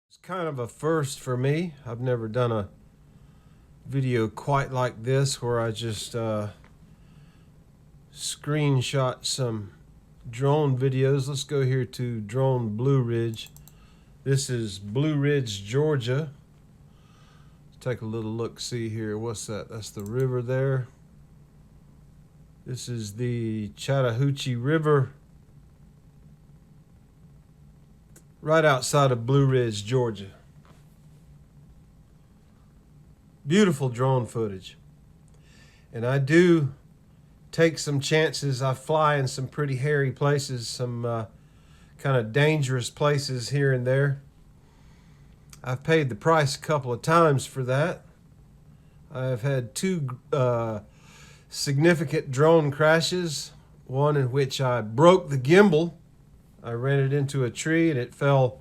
It's kind of a first for me. I've never done a video quite like this where I just screenshot some drone videos. Let's go here to drone Blueridge. This is Blueridge, Georgia. Let's take a little look, see here. What's that? That's the river there. This is the Chattahoochee River right outside of Blueridge, Georgia. Beautiful drone footage. And I do take some chances. I fly in some pretty hairy places, some kind of dangerous places here and there. I've paid the price a couple of times for that. I've had two significant drone crashes, one in which I broke the gimbal. I ran it into a tree and it fell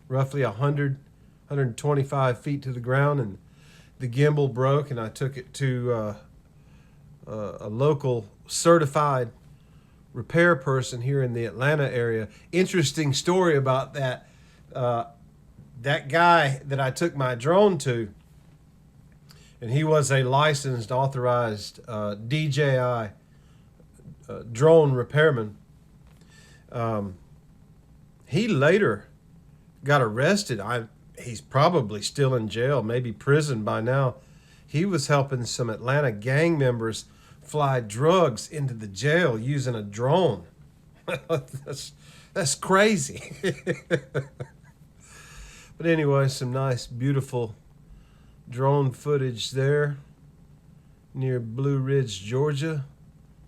roughly 125 feet to the ground, and the gimbal broke, and I took it to a local certified repair person here in the Atlanta area. Interesting story about that. That guy that I took my drone to, and he was a licensed, authorized DJI drone repairman. He later got arrested. He's probably still in jail, maybe prison by now. He was helping some Atlanta gang members fly drugs into the jail using a drone. that's crazy. But anyway, some nice, beautiful drone footage there near Blueridge, Georgia.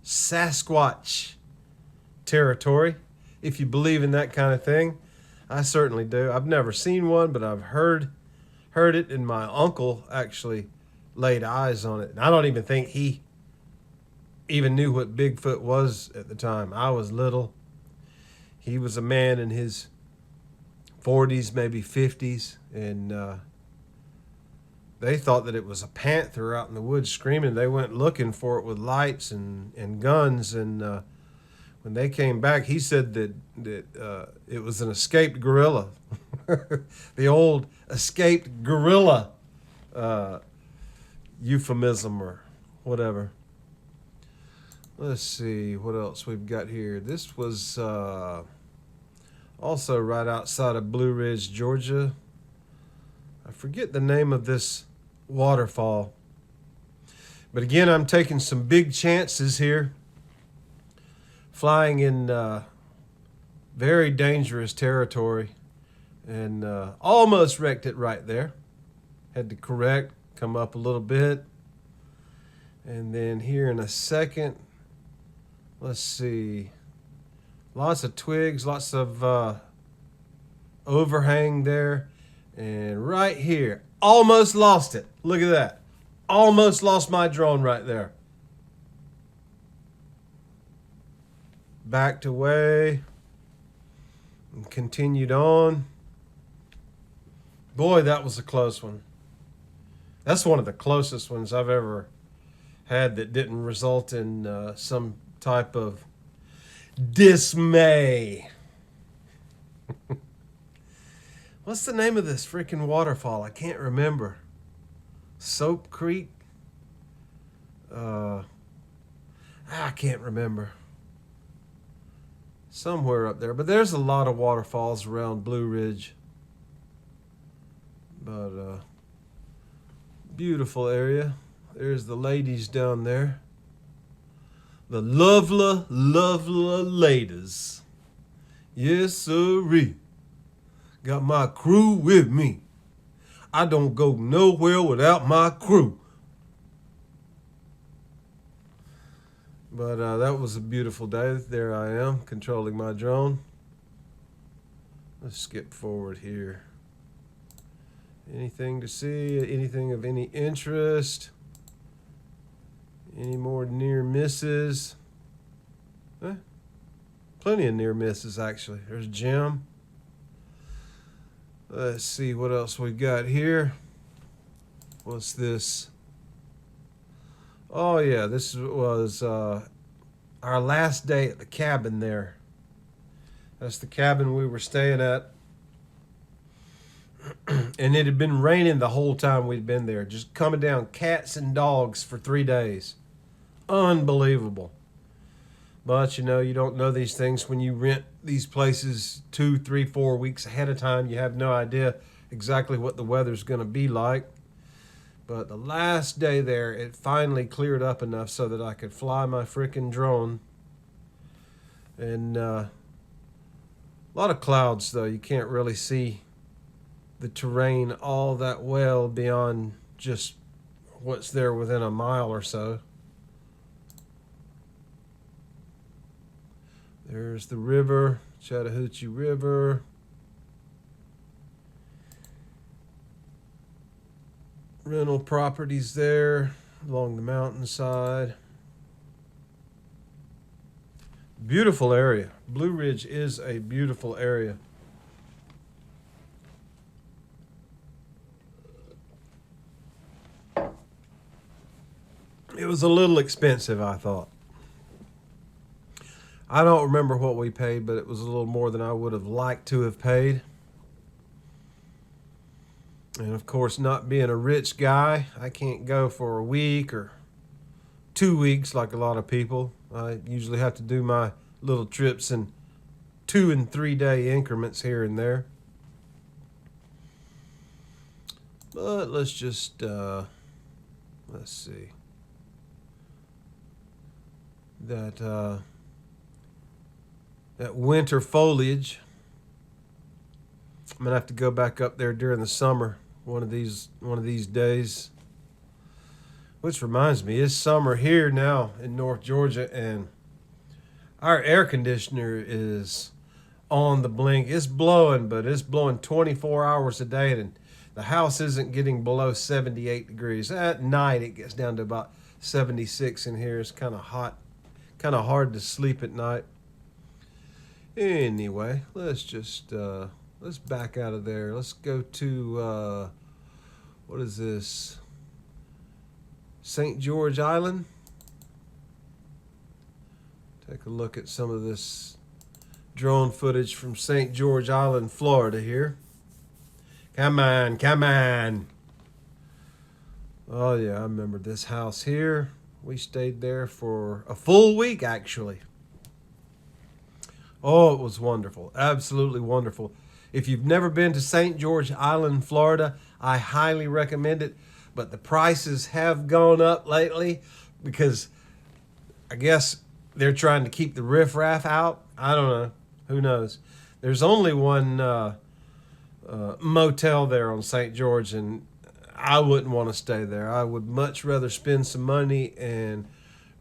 Sasquatch territory, if you believe in that kind of thing. I certainly do. I've never seen one, but I've heard it, and my uncle actually laid eyes on it. And I don't even think he even knew what Bigfoot was at the time. I was little. He was a man in his 40s, maybe 50s, and they thought that it was a panther out in the woods screaming. They went looking for it with lights and guns, and when they came back, he said that it was an escaped gorilla. The old escaped gorilla euphemism or whatever. Let's see what else we've got here. This was also right outside of Blueridge, Georgia. I forget the name of this waterfall. But again, I'm taking some big chances here, flying in very dangerous territory, and almost wrecked it right there. Had to correct, come up a little bit. And then here in a second, let's see, lots of twigs, lots of overhang there. And right here, almost lost it. Look at that. Almost lost my drone right there. Backed away and continued on. Boy, that was a close one. That's one of the closest ones I've ever had that didn't result in some type of dismay. What's the name of this freaking waterfall? I can't remember. Soap Creek? I can't remember. Somewhere up there. But there's a lot of waterfalls around Blueridge. But beautiful area. There's the ladies down there. The lovely, lovely ladies. Yes, sirree. Got my crew with me. I don't go nowhere without my crew. But that was a beautiful day. There I am, controlling my drone. Let's skip forward here. Anything to see? Anything of any interest? Any more near misses? Plenty of near misses, actually. There's Jim. Let's see what else we got here. What's this? Oh yeah, this was our last day at the cabin there. That's the cabin we were staying at. And it had been raining the whole time we'd been there, just coming down cats and dogs for 3 days. Unbelievable. But you know, you don't know these things when you rent these places 2, 3, 4 weeks ahead of time. You have no idea exactly what the weather's going to be like. But the last day there, it finally cleared up enough so that I could fly my frickin' drone. And a lot of clouds, though. You can't really see the terrain all that well beyond just what's there within a mile or so. There's the river, Chattahoochee River. Rental properties there along the mountainside. Beautiful area. Blueridge is a beautiful area. It was a little expensive, I thought. I don't remember what we paid, but it was a little more than I would have liked to have paid. And of course, not being a rich guy, I can't go for a week or 2 weeks like a lot of people. I usually have to do my little trips in 2 and 3 day increments here and there. But let's just, let's see. That winter foliage. I'm gonna have to go back up there during the summer one of these days. Which reminds me, it's summer here now in North Georgia, and our air conditioner is on the blink. It's blowing, but it's blowing 24 hours a day, and the house isn't getting below 78 degrees. At night, it gets down to about 76 in here. It's kind of hot, kind of hard to sleep at night. Anyway, let's just let's back out of there. Let's go to what is this? St. George Island. Take a look at some of this drone footage from St. George Island, Florida here. Come on, come on. Oh yeah, I remember this house here. We stayed there for a full week, actually. Oh, it was wonderful. Absolutely wonderful. If you've never been to St. George Island, Florida, I highly recommend it. But the prices have gone up lately because I guess they're trying to keep the riffraff out. I don't know. Who knows? There's only one motel there on St. George, and I wouldn't want to stay there. I would much rather spend some money and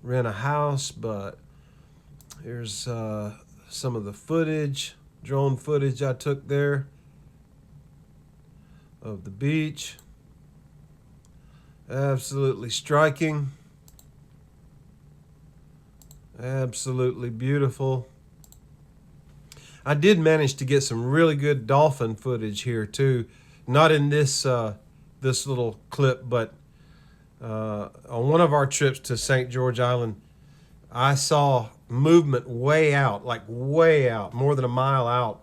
rent a house. But here's some of the footage, drone footage I took there of the beach. Absolutely striking. Absolutely beautiful. I did manage to get some really good dolphin footage here too. Not in this this little clip, but on one of our trips to St. George Island, I saw movement way out, like way out, more than a mile out.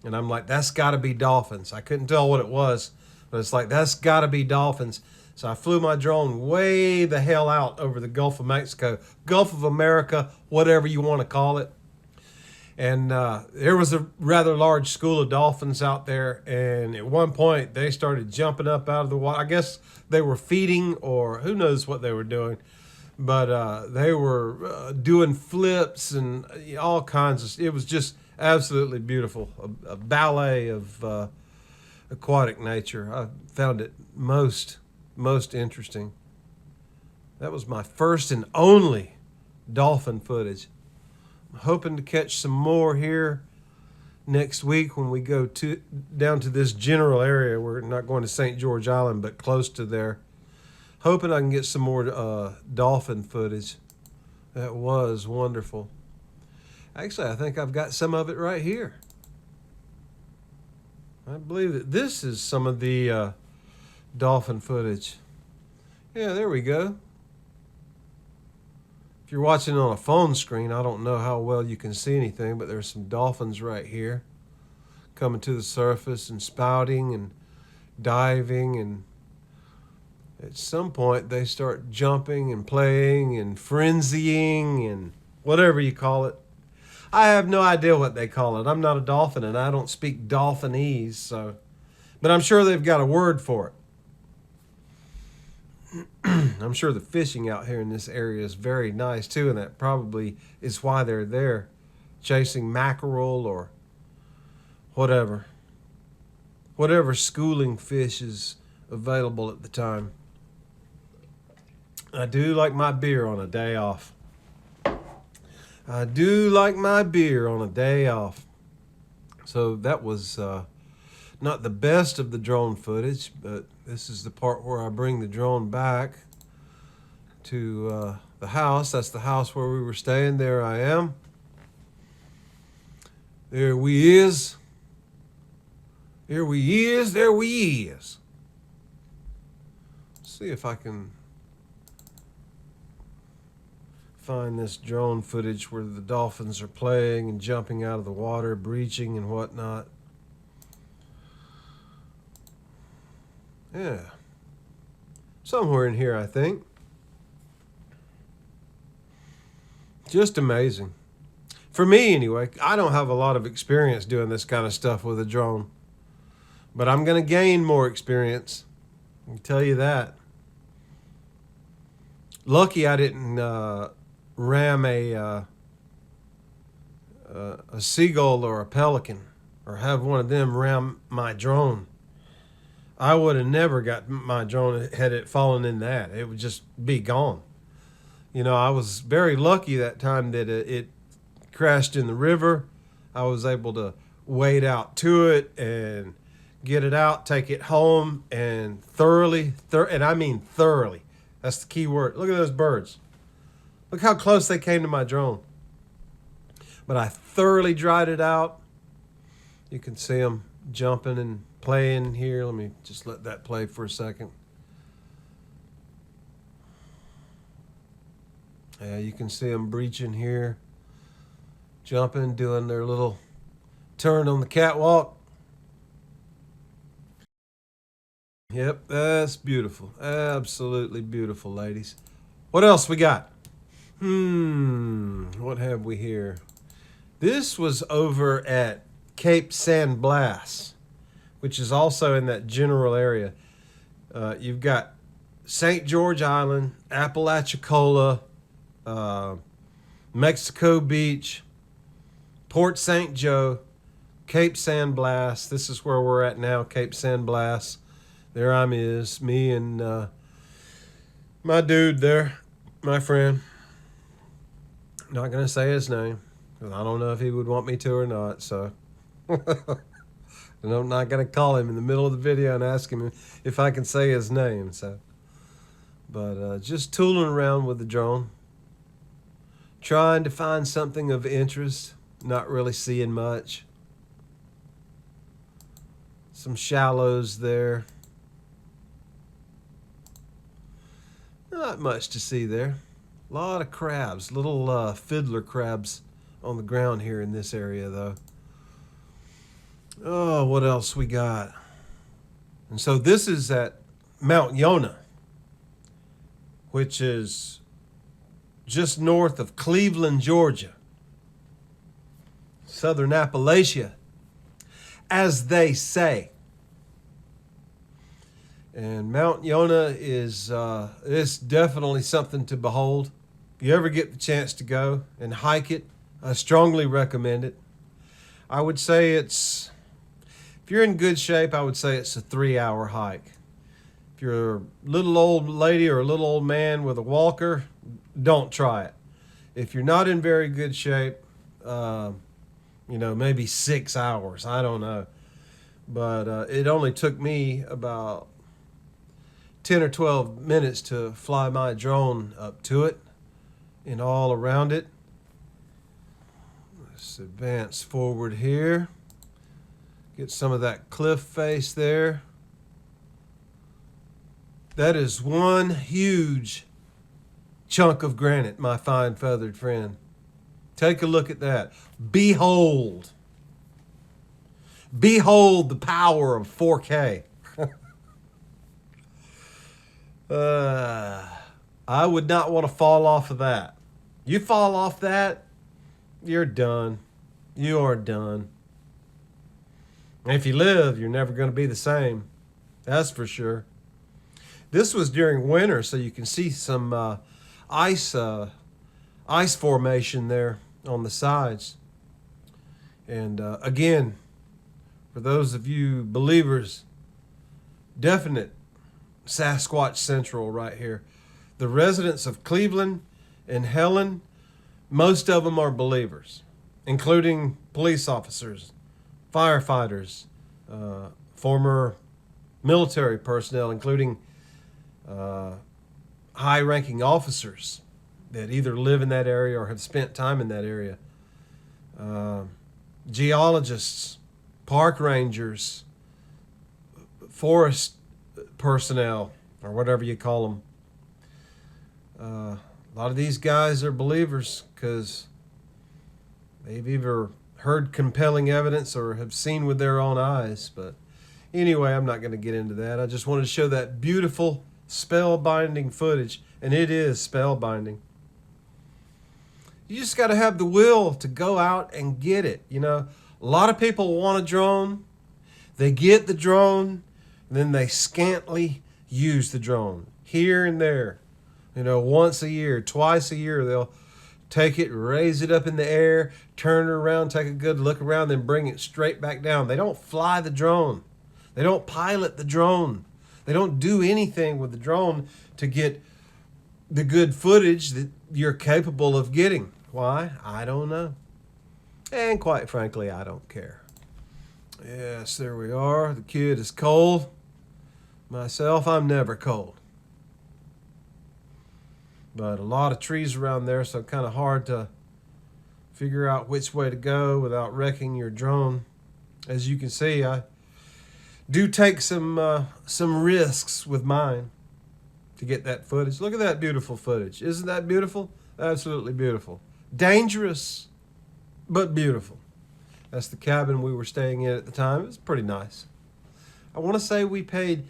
And I'm like, that's got to be dolphins. I couldn't tell what it was, but it's like, that's got to be dolphins. So I flew my drone way the hell out over the Gulf of Mexico, Gulf of America, whatever you want to call it. And there was a rather large school of dolphins out there. And at one point, they started jumping up out of the water. I guess they were feeding, or who knows what they were doing. But they were doing flips and all kinds of. It was just absolutely beautiful. A ballet of aquatic nature. I found it most interesting. That was my first and only dolphin footage. I'm hoping to catch some more here next week when we go down to this general area. We're not going to St. George Island, but close to there. Hoping I can get some more dolphin footage. That was wonderful. Actually, I think I've got some of it right here. I believe that this is some of the dolphin footage. Yeah, there we go. If you're watching on a phone screen, I don't know how well you can see anything, but there's some dolphins right here coming to the surface and spouting and diving, and at some point they start jumping and playing and frenzying and whatever you call it. I have no idea what they call it. I'm not a dolphin and I don't speak dolphinese, so, but I'm sure they've got a word for it. I'm sure the fishing out here in this area is very nice too, and that probably is why they're there, chasing mackerel or whatever schooling fish is available at the time. I do like my beer on a day off. I do like my beer on a day off. So that was not the best of the drone footage, but this is the part where I bring the drone back to the house. That's the house where we were staying. There I am. There we is. There we is. There we is. Let's see if I can find this drone footage where the dolphins are playing and jumping out of the water, breaching and whatnot. Yeah. Somewhere in here, I think. Just amazing. For me, anyway, I don't have a lot of experience doing this kind of stuff with a drone. But I'm going to gain more experience. I can tell you that. Lucky I didn't ram a seagull or a pelican or have one of them ram my drone. I would have never got my drone had it fallen in that. It would just be gone. You know, I was very lucky that time that it crashed in the river. I was able to wade out to it and get it out, take it home, and and I mean thoroughly. That's the key word. Look at those birds. Look how close they came to my drone. But I thoroughly dried it out. You can see them jumping and playing here. Let me just let that play for a second. Yeah, you can see them breaching here, jumping, doing their little turn on the catwalk. Yep, that's beautiful. Absolutely beautiful, ladies. What else we got? What have we here? This was over at Cape San Blas, which is also in that general area. You've got St. George Island, Apalachicola, Mexico Beach, Port St. Joe, Cape San Blas. This is where we're at now, Cape San Blas. There me and my dude there, my friend. Not going to say his name, because I don't know if he would want me to or not, so. And I'm not going to call him in the middle of the video and ask him if I can say his name, so. But just tooling around with the drone, trying to find something of interest, not really seeing much. Some shallows there. Not much to see there. A lot of crabs, little fiddler crabs on the ground here in this area, though. Oh, what else we got? And so this is at Mount Yonah, which is just north of Cleveland, Georgia. Southern Appalachia, as they say. And Mount Yonah is it's definitely something to behold. If you ever get the chance to go and hike it, I strongly recommend it. I would say if you're in good shape, I would say it's a 3-hour hike. If you're a little old lady or a little old man with a walker, don't try it. If you're not in very good shape, maybe 6 hours. I don't know. But it only took me about 10 or 12 minutes to fly my drone up to it and all around it. Let's advance forward here. Get some of that cliff face there. That is one huge chunk of granite, my fine feathered friend. Take a look at that. Behold. Behold the power of 4K. I would not want to fall off of that. You fall off that, you're done. You are done. And if you live, you're never going to be the same. That's for sure. This was during winter, so you can see some ice formation there on the sides. And again, for those of you believers, definite Sasquatch Central right here. The residents of Cleveland and Helen, most of them are believers, including police officers, firefighters, former military personnel, including high-ranking officers that either live in that area or have spent time in that area. Geologists, park rangers, forest personnel, or whatever you call them. A lot of these guys are believers because they've either heard compelling evidence or have seen with their own eyes. But anyway, I'm not going to get into that. I just wanted to show that beautiful spellbinding footage, and it is spellbinding. You just got to have the will to go out and get it. You know, a lot of people want a drone. They get the drone, then they scantily use the drone here and there. You know, once a year, twice a year, they'll take it, raise it up in the air, turn it around, take a good look around, then bring it straight back down. They don't fly the drone. They don't pilot the drone. They don't do anything with the drone to get the good footage that you're capable of getting. Why? I don't know. And quite frankly, I don't care. Yes, there we are. The kid is cold. Myself, I'm never cold. But a lot of trees around there, so kind of hard to figure out which way to go without wrecking your drone. As you can see, I do take some risks with mine to get that footage. Look at that beautiful footage. Isn't that beautiful? Absolutely beautiful. Dangerous, but beautiful. That's the cabin we were staying in at the time. It was pretty nice. I want to say we paid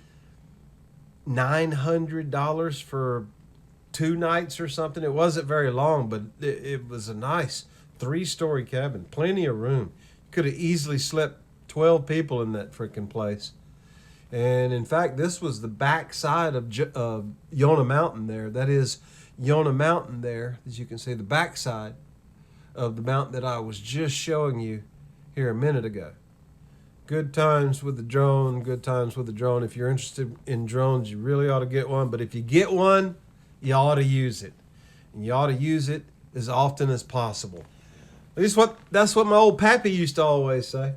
$900 for 2 nights or something. It wasn't very long, but it was a nice 3-story cabin. Plenty of room. Could have easily slept 12 people in that freaking place. And in fact, this was the back side of Yonah Mountain there. That is Yonah Mountain there, as you can see, the back side of the mountain that I was just showing you here a minute ago. Good times with the drone, good times with the drone. If you're interested in drones, you really ought to get one. But if you get one, you ought to use it. And you ought to use it as often as possible. At least that's what my old pappy used to always say.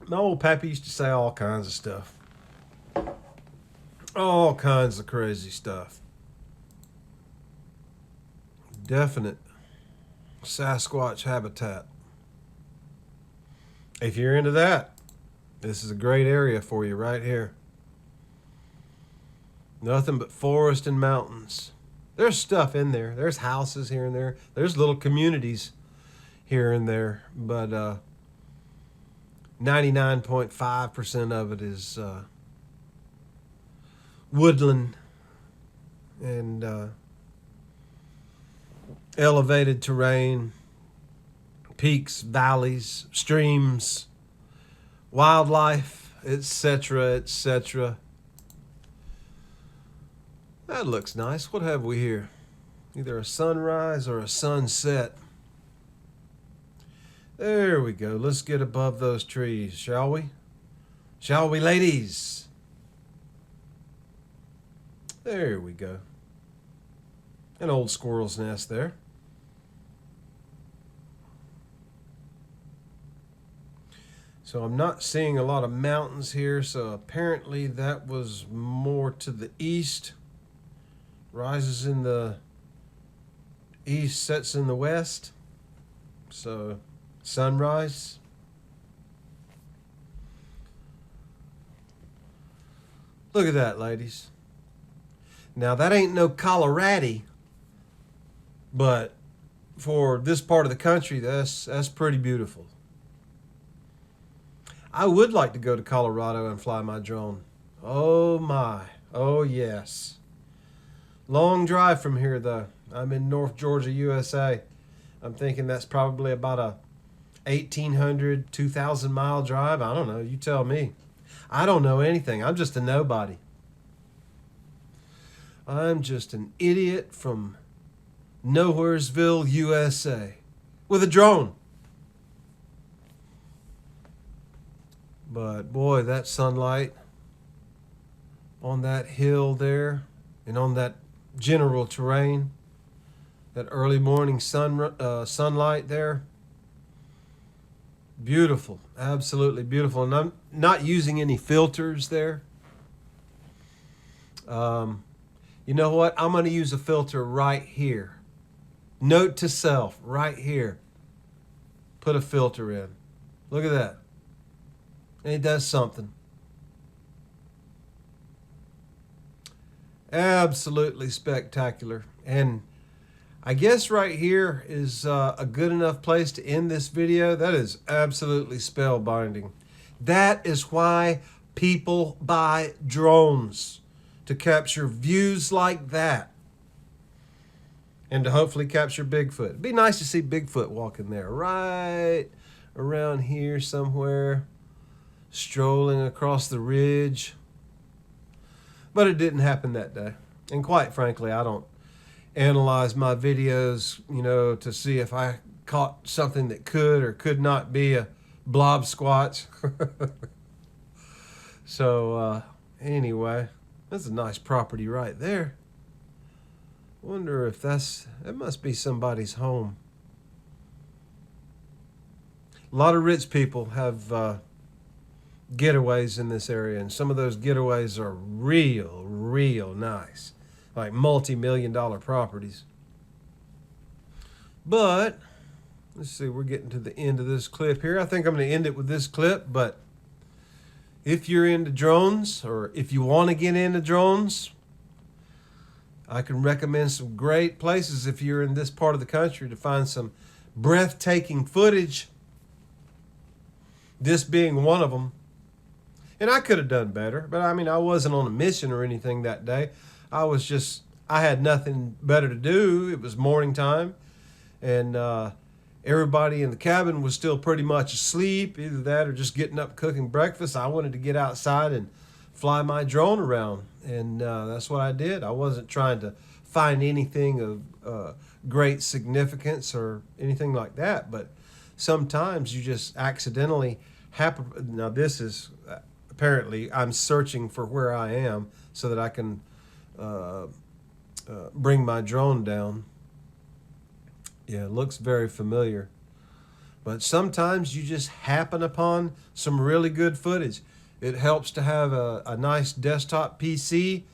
My old pappy used to say all kinds of stuff. All kinds of crazy stuff. Definite Sasquatch habitat. If you're into that, this is a great area for you right here. Nothing but forest and mountains. There's stuff in there. There's houses here and there. There's little communities here and there. But 99.5% of it is woodland and elevated terrain, peaks, valleys, streams, wildlife, etc., etc. That looks nice. What have we here? Either a sunrise or a sunset. There we go. Let's get above those trees, shall we? Shall we, ladies? There we go. An old squirrel's nest there. So I'm not seeing a lot of mountains here, so apparently that was more to the east. Rises in the east, sets in the west. So sunrise. Look at that, ladies. Now that ain't no Colorado, but for this part of the country, that's pretty beautiful. I would like to go to Colorado and fly my drone. Oh my. Oh yes. Long drive from here though. I'm in North Georgia, USA. I'm thinking that's probably about a 1,800, 2,000 mile drive. I don't know. You tell me. I don't know anything. I'm just a nobody. I'm just an idiot from Nowheresville, USA, with a drone. But boy, that sunlight on that hill there and on that general terrain, that early morning sunlight there, beautiful, absolutely beautiful. And I'm not using any filters there. You know what? I'm going to use a filter right here. Note to self, right here. Put a filter in. Look at that. And it does something. Absolutely spectacular. And I guess right here is a good enough place to end this video. That is absolutely spellbinding. That is why people buy drones, to capture views like that and to hopefully capture Bigfoot. It'd be nice to see Bigfoot walking there right around here somewhere, strolling across the ridge. But it didn't happen that day. And quite frankly, I don't analyze my videos, to see if I caught something that could or could not be a blob squatch. So anyway, that's a nice property right there. Wonder if that must be somebody's home. A lot of rich people have getaways in this area, and some of those getaways are real nice, like multi-million-dollar properties. But let's see, we're getting to the end of this clip here. I think I'm going to end it with this clip, but if you're into drones, or if you want to get into drones, I can recommend some great places if you're in this part of the country to find some breathtaking footage, this being one of them. And I could have done better, but I wasn't on a mission or anything that day. I had nothing better to do. It was morning time, and everybody in the cabin was still pretty much asleep, either that or just getting up cooking breakfast. I wanted to get outside and fly my drone around, and that's what I did. I wasn't trying to find anything of great significance or anything like that, but sometimes you just accidentally happen. Now this is apparently I'm searching for where I am so that I can bring my drone down. Yeah, it looks very familiar. But sometimes you just happen upon some really good footage. It helps to have a nice desktop PC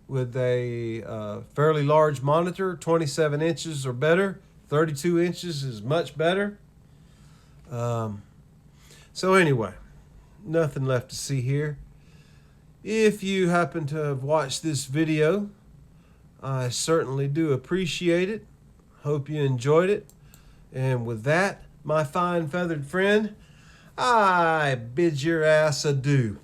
with a fairly large monitor, 27 inches or better. 32 inches is much better. So anyway, nothing left to see here. If you happen to have watched this video, I certainly do appreciate it. Hope you enjoyed it. And with that, my fine feathered friend, I bid your ass adieu.